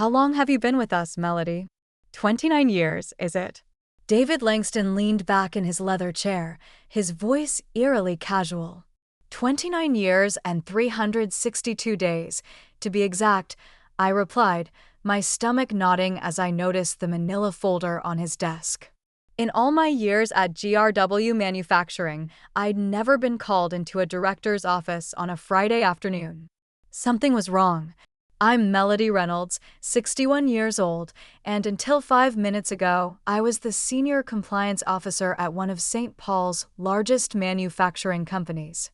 How long have you been with us, Melody? 29 years, is it? David Langston leaned back in his leather chair, his voice eerily casual. 29 years and 362 days, to be exact, I replied, my stomach nodding as I noticed the manila folder on his desk. In all my years at GRW Manufacturing, I'd never been called into a director's office on a Friday afternoon. Something was wrong. I'm Melody Reynolds, 61 years old, and until 5 minutes ago, I was the senior compliance officer at one of St. Paul's largest manufacturing companies.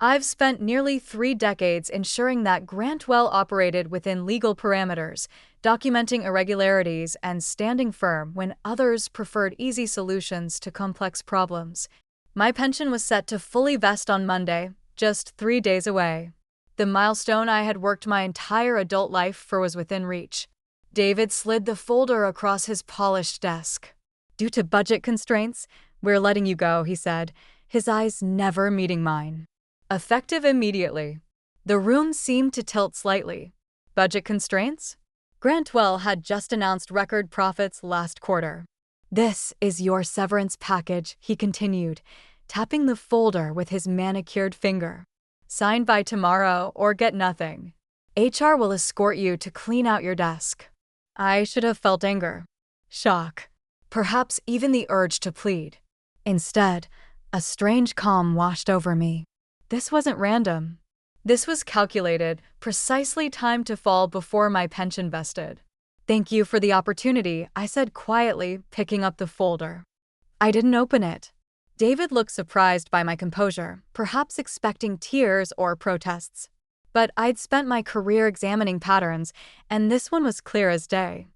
I've spent nearly 3 decades ensuring that Grantwell operated within legal parameters, documenting irregularities and standing firm when others preferred easy solutions to complex problems. My pension was set to fully vest on Monday, just 3 days away. The milestone I had worked my entire adult life for was within reach. David slid the folder across his polished desk. Due to budget constraints, we're letting you go, he said, his eyes never meeting mine. Effective immediately. The room seemed to tilt slightly. Budget constraints? Grantwell had just announced record profits last quarter. This is your severance package, he continued, tapping the folder with his manicured finger. Sign by tomorrow or get nothing. HR will escort you to clean out your desk. I should have felt anger, shock, perhaps even the urge to plead. Instead, a strange calm washed over me. This wasn't random. This was calculated, precisely timed to fall before my pension vested. Thank you for the opportunity, I said quietly, picking up the folder. I didn't open it. David looked surprised by my composure, perhaps expecting tears or protests. But I'd spent my career examining patterns, and this one was clear as day.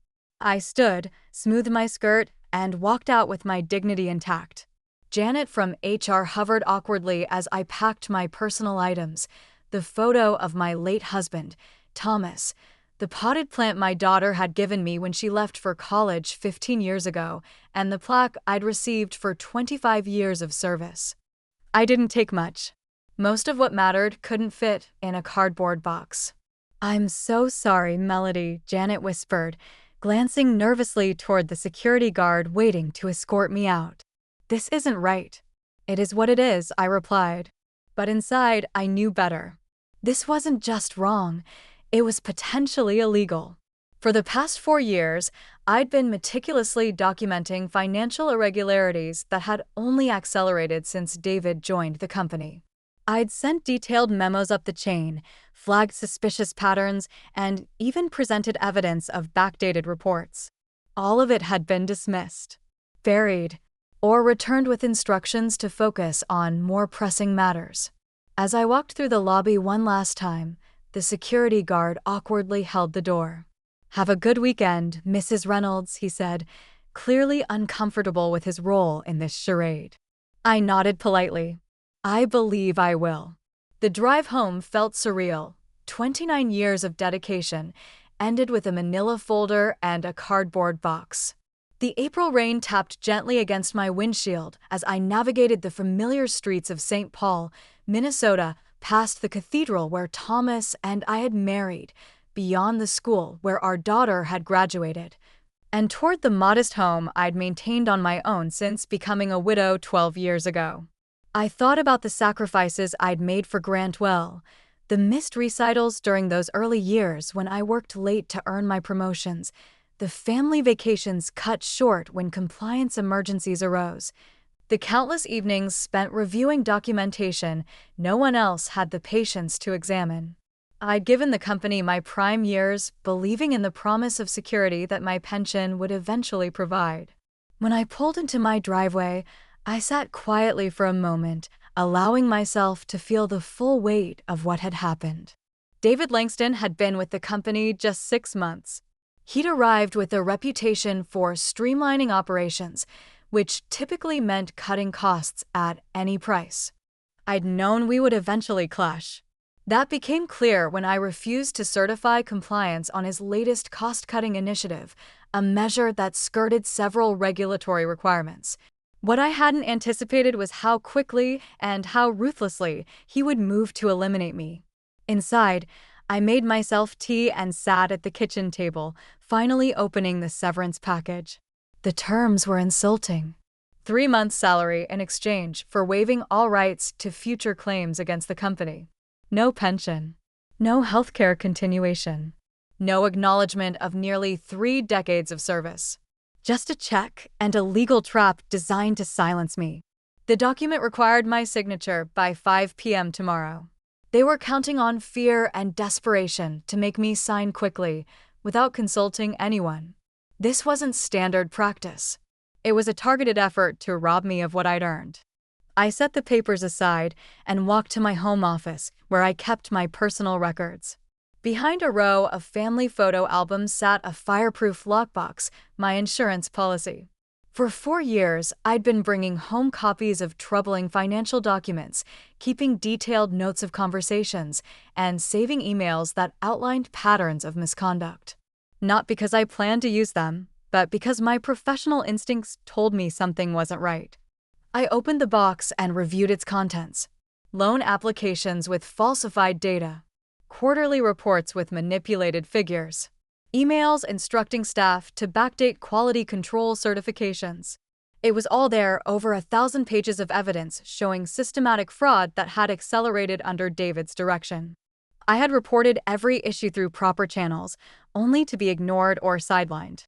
I stood, smoothed my skirt, and walked out with my dignity intact. Janet from HR hovered awkwardly as I packed my personal items, the photo of my late husband, Thomas, the potted plant my daughter had given me when she left for college 15 years ago, and the plaque I'd received for 25 years of service. I didn't take much. Most of what mattered couldn't fit in a cardboard box. I'm so sorry, Melody, Janet whispered, glancing nervously toward the security guard waiting to escort me out. This isn't right. It is what it is, I replied. But inside, I knew better. This wasn't just wrong. It was potentially illegal. For the past 4 years, I'd been meticulously documenting financial irregularities that had only accelerated since David joined the company. I'd sent detailed memos up the chain, flagged suspicious patterns, and even presented evidence of backdated reports. All of it had been dismissed, buried, or returned with instructions to focus on more pressing matters. As I walked through the lobby one last time, the security guard awkwardly held the door. Have a good weekend, Mrs. Reynolds, he said, clearly uncomfortable with his role in this charade. I nodded politely. I believe I will. The drive home felt surreal. 29 years of dedication ended with a manila folder and a cardboard box. The April rain tapped gently against my windshield as I navigated the familiar streets of St. Paul, Minnesota, past the cathedral where Thomas and I had married, beyond the school where our daughter had graduated, and toward the modest home I'd maintained on my own since becoming a widow 12 years ago. I thought about the sacrifices I'd made for Grantwell, the missed recitals during those early years when I worked late to earn my promotions, the family vacations cut short when compliance emergencies arose, the countless evenings spent reviewing documentation no one else had the patience to examine. I'd given the company my prime years, believing in the promise of security that my pension would eventually provide. When I pulled into my driveway, I sat quietly for a moment, allowing myself to feel the full weight of what had happened. David Langston had been with the company just 6 months. He'd arrived with a reputation for streamlining operations, which typically meant cutting costs at any price. I'd known we would eventually clash. That became clear when I refused to certify compliance on his latest cost-cutting initiative, a measure that skirted several regulatory requirements. What I hadn't anticipated was how quickly and how ruthlessly he would move to eliminate me. Inside, I made myself tea and sat at the kitchen table, finally opening the severance package. The terms were insulting. 3 months' salary in exchange for waiving all rights to future claims against the company. No pension. No healthcare continuation. No acknowledgement of nearly 3 decades of service. Just a check and a legal trap designed to silence me. The document required my signature by 5 p.m. tomorrow. They were counting on fear and desperation to make me sign quickly, without consulting anyone. This wasn't standard practice. It was a targeted effort to rob me of what I'd earned. I set the papers aside and walked to my home office, where I kept my personal records. Behind a row of family photo albums sat a fireproof lockbox, my insurance policy. For 4 years, I'd been bringing home copies of troubling financial documents, keeping detailed notes of conversations, and saving emails that outlined patterns of misconduct. Not because I planned to use them, but because my professional instincts told me something wasn't right. I opened the box and reviewed its contents. Loan applications with falsified data, quarterly reports with manipulated figures, emails instructing staff to backdate quality control certifications. It was all there, over 1,000 pages of evidence showing systematic fraud that had accelerated under David's direction. I had reported every issue through proper channels, only to be ignored or sidelined.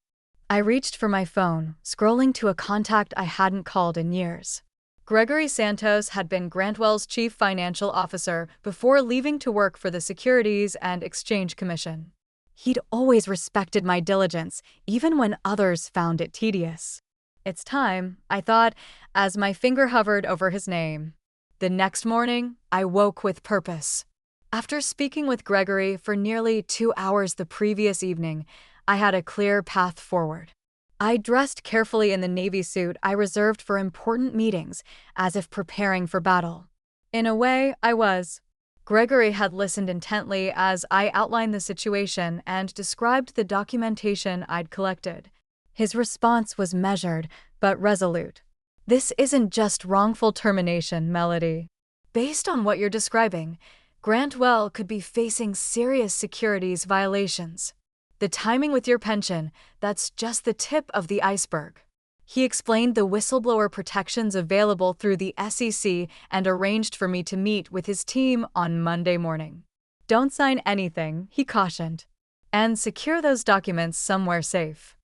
I reached for my phone, scrolling to a contact I hadn't called in years. Gregory Santos had been Grantwell's chief financial officer before leaving to work for the Securities and Exchange Commission. He'd always respected my diligence, even when others found it tedious. It's time, I thought, as my finger hovered over his name. The next morning, I woke with purpose. After speaking with Gregory for nearly 2 hours the previous evening, I had a clear path forward. I dressed carefully in the navy suit I reserved for important meetings, as if preparing for battle. In a way, I was. Gregory had listened intently as I outlined the situation and described the documentation I'd collected. His response was measured, but resolute. "This isn't just wrongful termination, Melody. Based on what you're describing, Grantwell could be facing serious securities violations. The timing with your pension, that's just the tip of the iceberg." He explained the whistleblower protections available through the SEC and arranged for me to meet with his team on Monday morning. "Don't sign anything," he cautioned, "and secure those documents somewhere safe."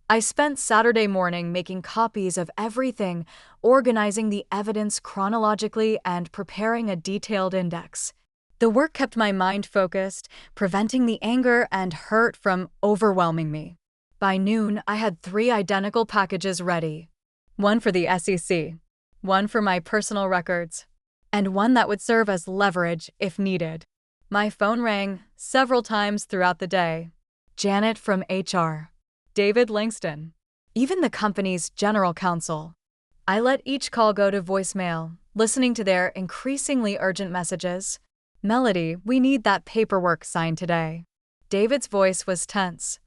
I spent Saturday morning making copies of everything, organizing the evidence chronologically, and preparing a detailed index. The work kept my mind focused, preventing the anger and hurt from overwhelming me. By noon, I had 3 identical packages ready. One for the SEC, one for my personal records, and one that would serve as leverage if needed. My phone rang several times throughout the day. Janet from HR. David Langston. Even the company's general counsel. I let each call go to voicemail, listening to their increasingly urgent messages. "Melody, we need that paperwork signed today." David's voice was tense.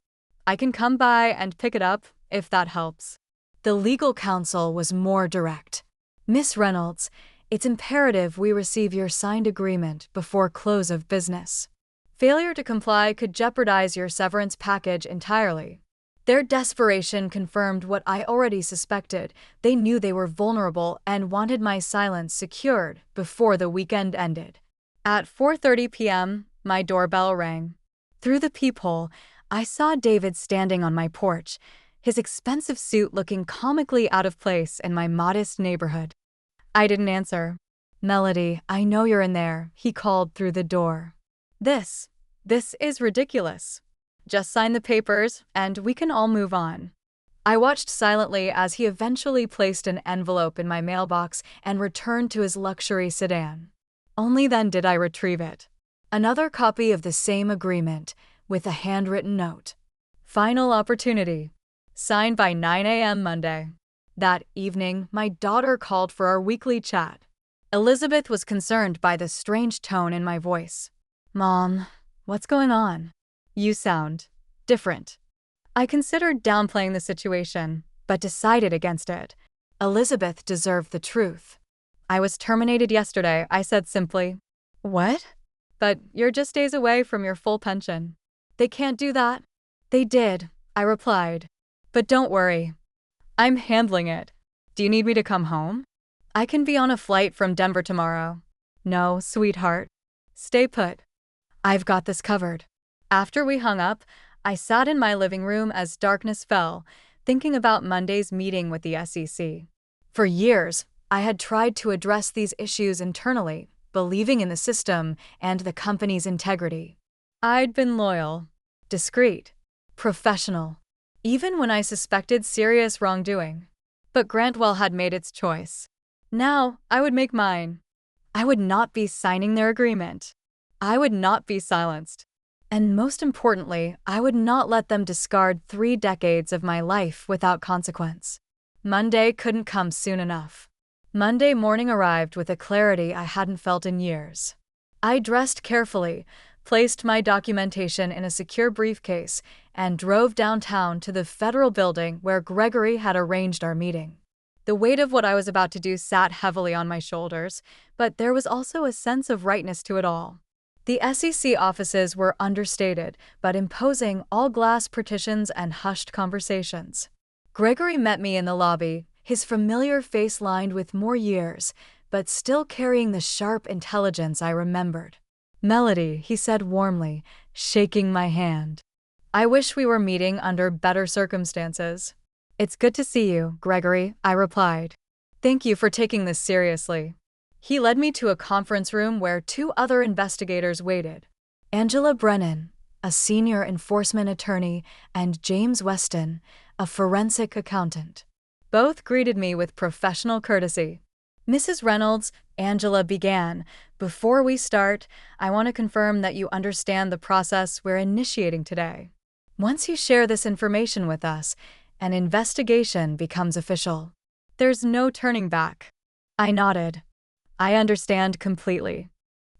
"I can come by and pick it up, if that helps." The legal counsel was more direct. "Miss Reynolds, it's imperative we receive your signed agreement before close of business. Failure to comply could jeopardize your severance package entirely." Their desperation confirmed what I already suspected. They knew they were vulnerable and wanted my silence secured before the weekend ended. At 4:30 p.m., my doorbell rang. Through the peephole, I saw David standing on my porch, his expensive suit looking comically out of place in my modest neighborhood. I didn't answer. "Melody, I know you're in there," he called through the door. This is ridiculous. Just sign the papers, and we can all move on." I watched silently as he eventually placed an envelope in my mailbox and returned to his luxury sedan. Only then did I retrieve it. Another copy of the same agreement, with a handwritten note. "Final opportunity. Signed by 9 a.m. Monday." That evening, my daughter called for our weekly chat. Elizabeth was concerned by the strange tone in my voice. "Mom, what's going on? You sound different." I considered downplaying the situation, but decided against it. Elizabeth deserved the truth. "I was terminated yesterday," I said simply. "What?" But you're just days away from your full pension. They can't do that. They did, I replied. But don't worry. I'm handling it. Do you need me to come home? I can be on a flight from Denver tomorrow. No, sweetheart. Stay put. I've got this covered. After we hung up, I sat in my living room as darkness fell, thinking about Monday's meeting with the SEC. For years, I had tried to address these issues internally, believing in the system and the company's integrity. I'd been loyal, discreet, professional, even when I suspected serious wrongdoing. But Grantwell had made its choice. Now, I would make mine. I would not be signing their agreement. I would not be silenced. And most importantly, I would not let them discard 3 decades of my life without consequence. Monday couldn't come soon enough. Monday morning arrived with a clarity I hadn't felt in years. I dressed carefully, placed my documentation in a secure briefcase, and drove downtown to the federal building where Gregory had arranged our meeting. The weight of what I was about to do sat heavily on my shoulders, but there was also a sense of rightness to it all. The SEC offices were understated, but imposing, all glass partitions and hushed conversations. Gregory met me in the lobby, his familiar face lined with more years, but still carrying the sharp intelligence I remembered. "Melody," he said warmly, shaking my hand. "I wish we were meeting under better circumstances." "It's good to see you, Gregory," I replied. "Thank you for taking this seriously." He led me to a conference room where 2 other investigators waited. Angela Brennan, a senior enforcement attorney, and James Weston, a forensic accountant. Both greeted me with professional courtesy. "Mrs. Reynolds," Angela began, "before we start, I want to confirm that you understand the process we're initiating today. Once you share this information with us, an investigation becomes official. There's no turning back." I nodded. I understand completely.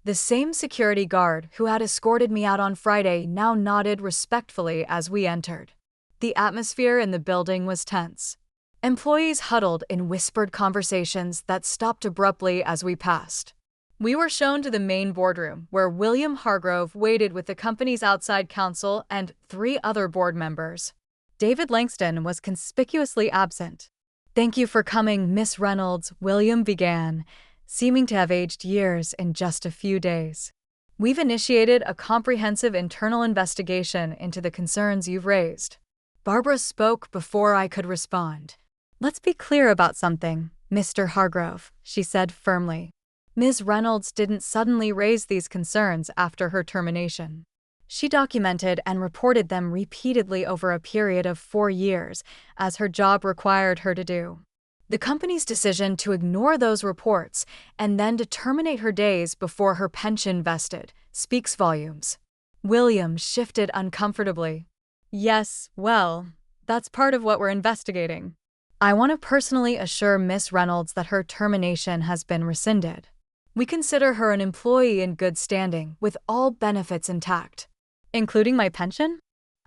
The same security guard who had escorted me out on Friday now nodded respectfully as we entered. The atmosphere in the building was tense. Employees huddled in whispered conversations that stopped abruptly as we passed. We were shown to the main boardroom, where William Hargrove waited with the company's outside counsel and 3 other board members. David Langston was conspicuously absent. "Thank you for coming, Miss Reynolds," William began, seeming to have aged years in just a few days. "We've initiated a comprehensive internal investigation into the concerns you've raised." Barbara spoke before I could respond. "Let's be clear about something, Mr. Hargrove," she said firmly. "Ms. Reynolds didn't suddenly raise these concerns after her termination. She documented and reported them repeatedly over a period of 4 years, as her job required her to do. The company's decision to ignore those reports and then to terminate her days before her pension vested speaks volumes." William shifted uncomfortably. "Yes, well, that's part of what we're investigating. I want to personally assure Miss Reynolds that her termination has been rescinded. We consider her an employee in good standing, with all benefits intact." "Including my pension?"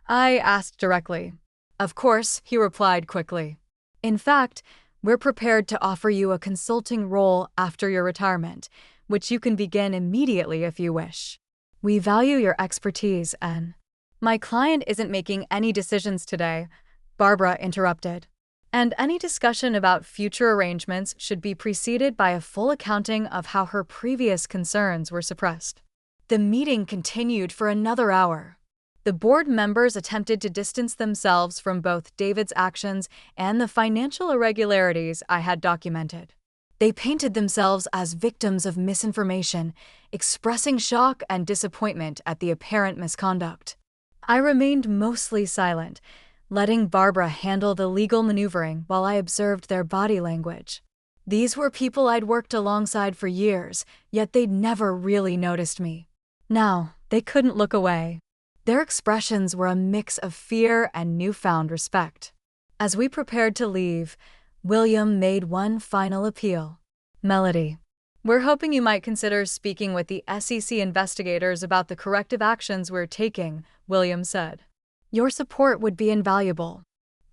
I asked directly. "Of course," he replied quickly. "In fact, we're prepared to offer you a consulting role after your retirement, which you can begin immediately if you wish. We value your expertise and—" "My client isn't making any decisions today," Barbara interrupted. "And any discussion about future arrangements should be preceded by a full accounting of how her previous concerns were suppressed." The meeting continued for another hour. The board members attempted to distance themselves from both David's actions and the financial irregularities I had documented. They painted themselves as victims of misinformation, expressing shock and disappointment at the apparent misconduct. I remained mostly silent, letting Barbara handle the legal maneuvering while I observed their body language. These were people I'd worked alongside for years, yet they'd never really noticed me. Now, they couldn't look away. Their expressions were a mix of fear and newfound respect. As we prepared to leave, William made one final appeal. "Melody, we're hoping you might consider speaking with the SEC investigators about the corrective actions we're taking," William said. "Your support would be invaluable."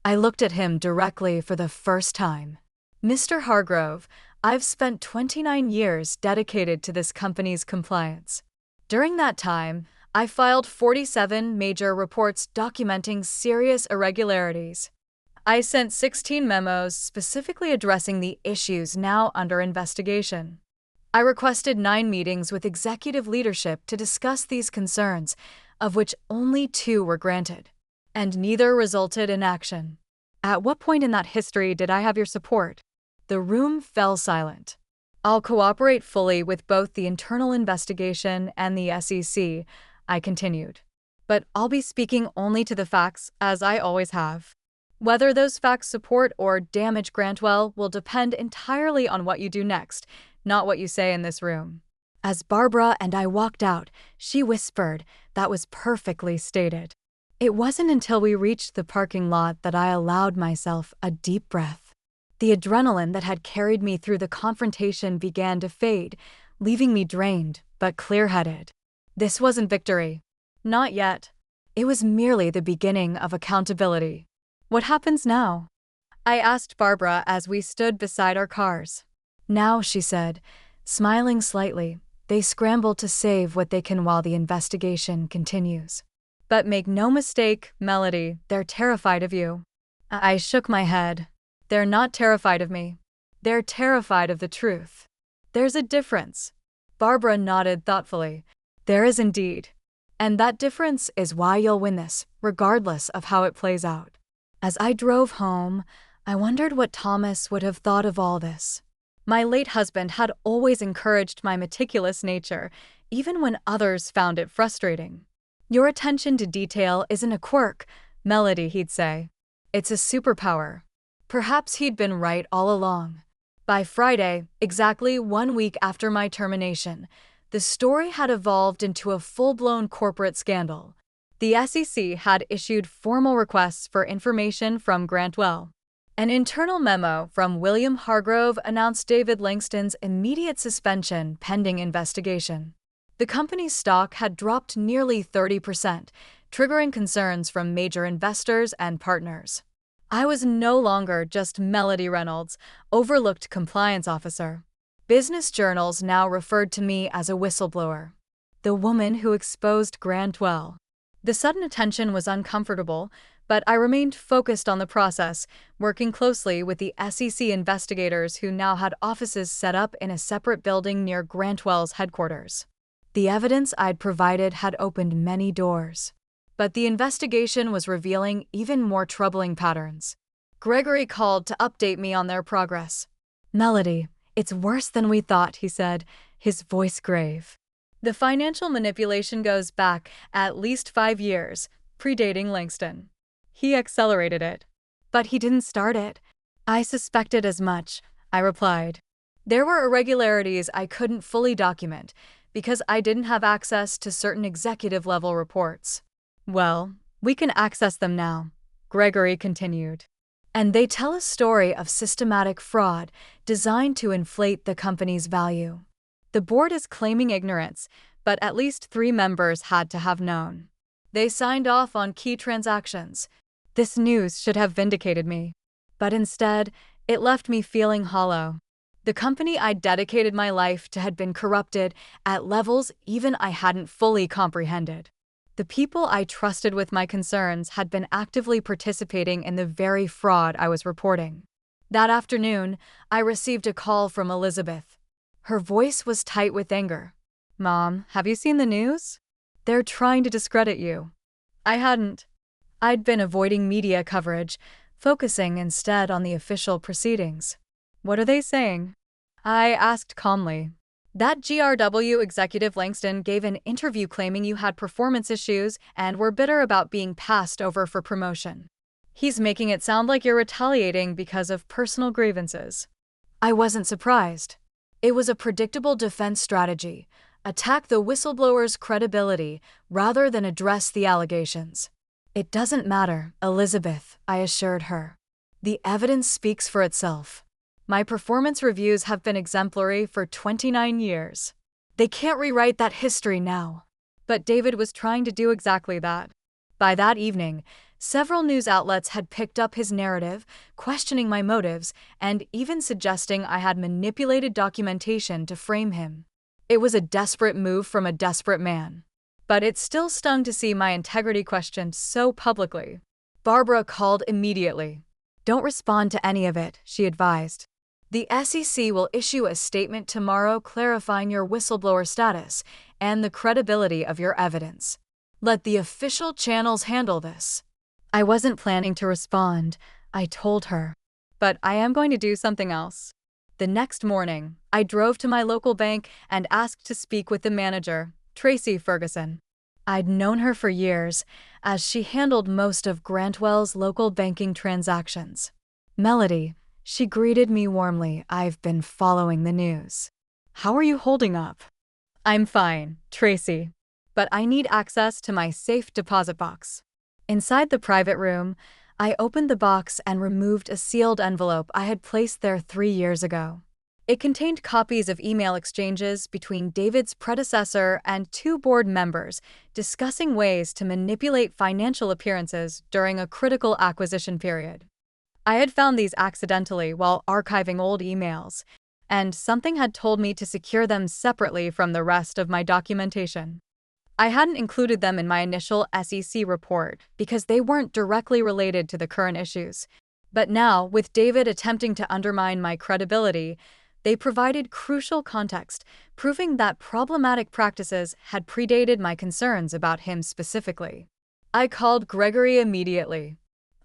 I looked at him directly for the first time. "Mr. Hargrove, I've spent 29 years dedicated to this company's compliance. During that time, I filed 47 major reports documenting serious irregularities. I sent 16 memos specifically addressing the issues now under investigation. I requested 9 meetings with executive leadership to discuss these concerns, of which only 2 were granted, and neither resulted in action. At what point in that history did I have your support? The room fell silent. I'll cooperate fully with both the internal investigation and the SEC, I continued. But I'll be speaking only to the facts, as I always have. Whether those facts support or damage Grantwell will depend entirely on what you do next, not what you say in this room. As Barbara and I walked out, she whispered, "That was perfectly stated." It wasn't until we reached the parking lot that I allowed myself a deep breath. The adrenaline that had carried me through the confrontation began to fade, leaving me drained but clear-headed. This wasn't victory. Not yet. It was merely the beginning of accountability. What happens now? I asked Barbara as we stood beside our cars. Now, she said, smiling slightly, they scramble to save what they can while the investigation continues. But make no mistake, Melody, they're terrified of you. I shook my head. They're not terrified of me. They're terrified of the truth. There's a difference. Barbara nodded thoughtfully. There is indeed. And that difference is why you'll win this, regardless of how it plays out. As I drove home, I wondered what Thomas would have thought of all this. My late husband had always encouraged my meticulous nature, even when others found it frustrating. Your attention to detail isn't a quirk, Melody, he'd say. It's a superpower. Perhaps he'd been right all along. By Friday, exactly 1 week after my termination, the story had evolved into a full-blown corporate scandal. The SEC had issued formal requests for information from Grantwell. An internal memo from William Hargrove announced David Langston's immediate suspension pending investigation. The company's stock had dropped nearly 30%, triggering concerns from major investors and partners. I was no longer just Melody Reynolds, overlooked compliance officer. Business journals now referred to me as a whistleblower, the woman who exposed Grantwell. The sudden attention was uncomfortable, but I remained focused on the process, working closely with the SEC investigators who now had offices set up in a separate building near Grantwell's headquarters. The evidence I'd provided had opened many doors. But the investigation was revealing even more troubling patterns. Gregory called to update me on their progress. Melody, it's worse than we thought, he said, his voice grave. The financial manipulation goes back at least 5 years, predating Langston. He accelerated it. But he didn't start it. I suspected as much, I replied. There were irregularities I couldn't fully document because I didn't have access to certain executive-level reports. Well, we can access them now, Gregory continued. And they tell a story of systematic fraud designed to inflate the company's value. The board is claiming ignorance, but at least 3 members had to have known. They signed off on key transactions. This news should have vindicated me. But instead, it left me feeling hollow. The company I'd dedicated my life to had been corrupted at levels even I hadn't fully comprehended. The people I trusted with my concerns had been actively participating in the very fraud I was reporting. That afternoon, I received a call from Elizabeth. Her voice was tight with anger. Mom, have you seen the news? They're trying to discredit you. I hadn't. I'd been avoiding media coverage, focusing instead on the official proceedings. What are they saying? I asked calmly. That GRW executive Langston gave an interview claiming you had performance issues and were bitter about being passed over for promotion. He's making it sound like you're retaliating because of personal grievances. I wasn't surprised. It was a predictable defense strategy. Attack the whistleblower's credibility rather than address the allegations. It doesn't matter, Elizabeth, I assured her. The evidence speaks for itself. My performance reviews have been exemplary for 29 years. They can't rewrite that history now. But David was trying to do exactly that. By that evening, several news outlets had picked up his narrative, questioning my motives, and even suggesting I had manipulated documentation to frame him. It was a desperate move from a desperate man. But it still stung to see my integrity questioned so publicly. Barbara called immediately. "Don't respond to any of it," she advised. "The SEC will issue a statement tomorrow clarifying your whistleblower status and the credibility of your evidence. Let the official channels handle this." I wasn't planning to respond, I told her. But I am going to do something else. The next morning, I drove to my local bank and asked to speak with the manager, Tracy Ferguson. I'd known her for years, as she handled most of Grantwell's local banking transactions. "Melody," she greeted me warmly. "I've been following the news. How are you holding up?" "I'm fine, Tracy. But I need access to my safe deposit box." Inside the private room, I opened the box and removed a sealed envelope I had placed there 3 years ago. It contained copies of email exchanges between David's predecessor and 2 board members discussing ways to manipulate financial appearances during a critical acquisition period. I had found these accidentally while archiving old emails, and something had told me to secure them separately from the rest of my documentation. I hadn't included them in my initial SEC report because they weren't directly related to the current issues. But now, with David attempting to undermine my credibility, they provided crucial context, proving that problematic practices had predated my concerns about him specifically. I called Gregory immediately.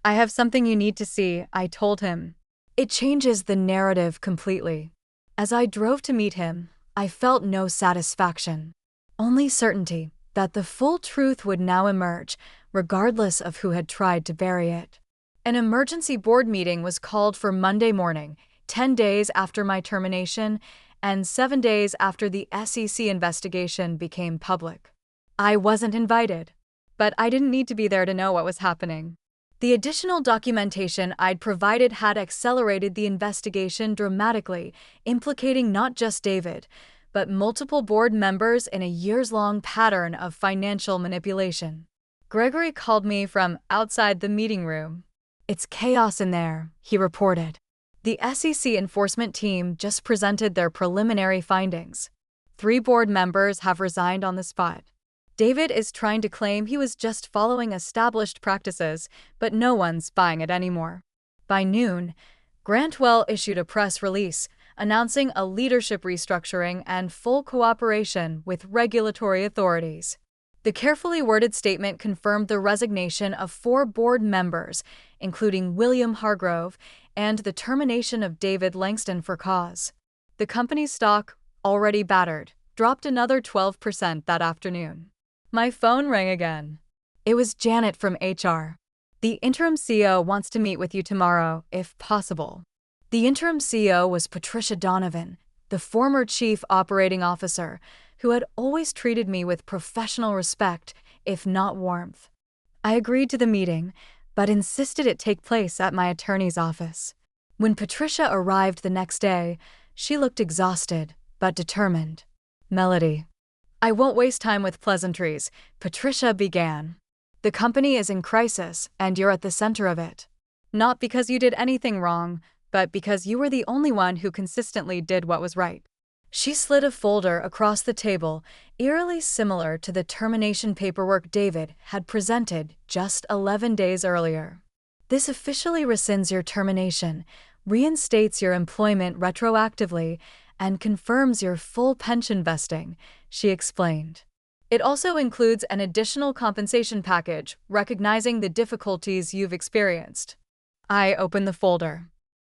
"I have something you need to see," I told him. "It changes the narrative completely." As I drove to meet him, I felt no satisfaction, only certainty that the full truth would now emerge, regardless of who had tried to bury it. An emergency board meeting was called for Monday morning, 10 days after my termination and 7 days after the SEC investigation became public. I wasn't invited, but I didn't need to be there to know what was happening. The additional documentation I'd provided had accelerated the investigation dramatically, implicating not just David, but multiple board members in a years-long pattern of financial manipulation. Gregory called me from outside the meeting room. "It's chaos in there," he reported. "The SEC enforcement team just presented their preliminary findings. 3 board members have resigned on the spot. David is trying to claim he was just following established practices, but no one's buying it anymore." By noon, Grantwell issued a press release announcing a leadership restructuring and full cooperation with regulatory authorities. The carefully worded statement confirmed the resignation of 4 board members, including William Hargrove, and the termination of David Langston for cause. The company's stock, already battered, dropped another 12% that afternoon. My phone rang again. It was Janet from HR. "The interim CEO wants to meet with you tomorrow, if possible." The interim CEO was Patricia Donovan, the former chief operating officer, who had always treated me with professional respect, if not warmth. I agreed to the meeting, but insisted it take place at my attorney's office. When Patricia arrived the next day, she looked exhausted, but determined. "Melody." "I won't waste time with pleasantries," Patricia began. "The company is in crisis, and you're at the center of it. Not because you did anything wrong, but because you were the only one who consistently did what was right." She slid a folder across the table, eerily similar to the termination paperwork David had presented just 11 days earlier. "This officially rescinds your termination, reinstates your employment retroactively, and confirms your full pension vesting," she explained. "It also includes an additional compensation package, recognizing the difficulties you've experienced." I opened the folder.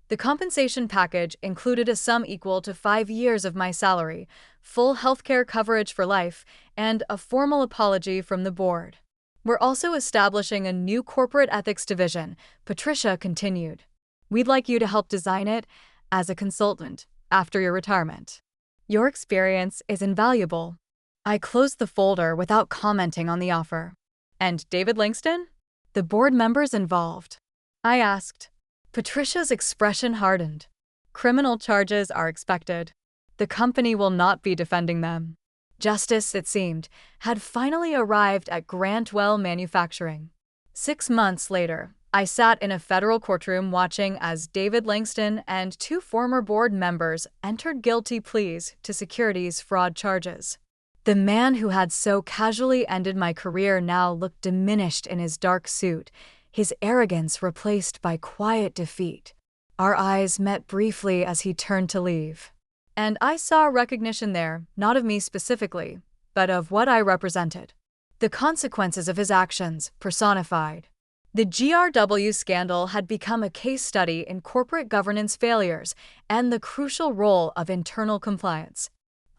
The compensation package included a sum equal to 5 years of my salary, full healthcare coverage for life, and a formal apology from the board. "We're also establishing a new corporate ethics division," Patricia continued. "We'd like you to help design it as a consultant after your retirement. Your experience is invaluable." I closed the folder without commenting on the offer. "And David Langston? The board members involved?" I asked. Patricia's expression hardened. "Criminal charges are expected. The company will not be defending them." Justice, it seemed, had finally arrived at Grantwell Manufacturing. 6 months later, I sat in a federal courtroom watching as David Langston and two former board members entered guilty pleas to securities fraud charges. The man who had so casually ended my career now looked diminished in his dark suit, his arrogance replaced by quiet defeat. Our eyes met briefly as he turned to leave. And I saw recognition there, not of me specifically, but of what I represented. The consequences of his actions personified. The GRW scandal had become a case study in corporate governance failures and the crucial role of internal compliance.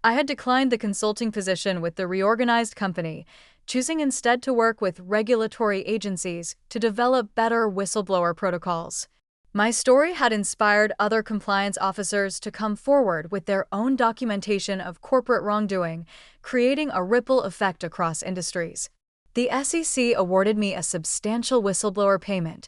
I had declined the consulting position with the reorganized company, choosing instead to work with regulatory agencies to develop better whistleblower protocols. My story had inspired other compliance officers to come forward with their own documentation of corporate wrongdoing, creating a ripple effect across industries. The SEC awarded me a substantial whistleblower payment,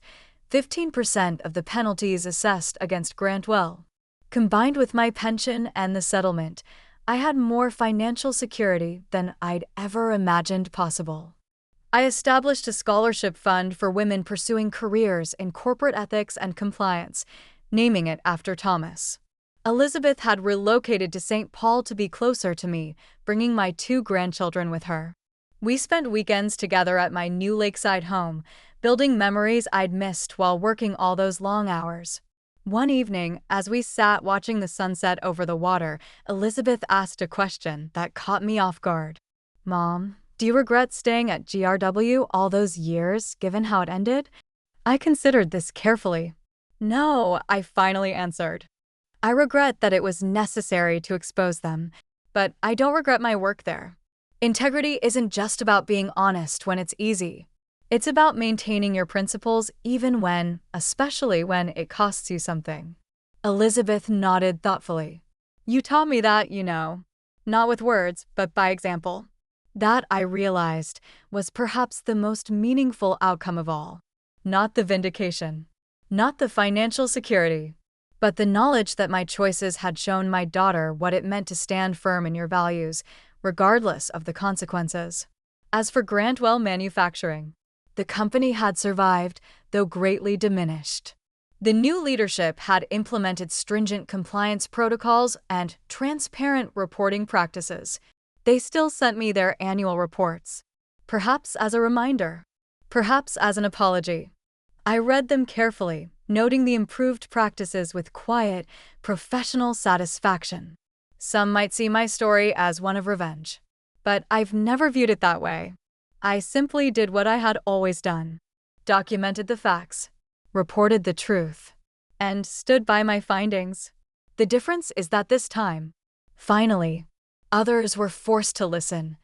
15% of the penalties assessed against Grantwell. Combined with my pension and the settlement, I had more financial security than I'd ever imagined possible. I established a scholarship fund for women pursuing careers in corporate ethics and compliance, naming it after Thomas. Elizabeth had relocated to St. Paul to be closer to me, bringing my two grandchildren with her. We spent weekends together at my new lakeside home, building memories I'd missed while working all those long hours. One evening, as we sat watching the sunset over the water, Elizabeth asked a question that caught me off guard. "Mom, do you regret staying at GRW all those years, given how it ended?" I considered this carefully. "No," I finally answered. "I regret that it was necessary to expose them, but I don't regret my work there. Integrity isn't just about being honest when it's easy. It's about maintaining your principles even when, especially when it costs you something." Elizabeth nodded thoughtfully. "You taught me that, not with words, but by example." That, I realized, was perhaps the most meaningful outcome of all. Not the vindication, not the financial security, but the knowledge that my choices had shown my daughter what it meant to stand firm in your values, regardless of the consequences. As for Grantwell Manufacturing, the company had survived, though greatly diminished. The new leadership had implemented stringent compliance protocols and transparent reporting practices. They still sent me their annual reports, perhaps as a reminder, perhaps as an apology. I read them carefully, noting the improved practices with quiet, professional satisfaction. Some might see my story as one of revenge, but I've never viewed it that way. I simply did what I had always done: documented the facts, reported the truth, and stood by my findings. The difference is that this time, finally, others were forced to listen,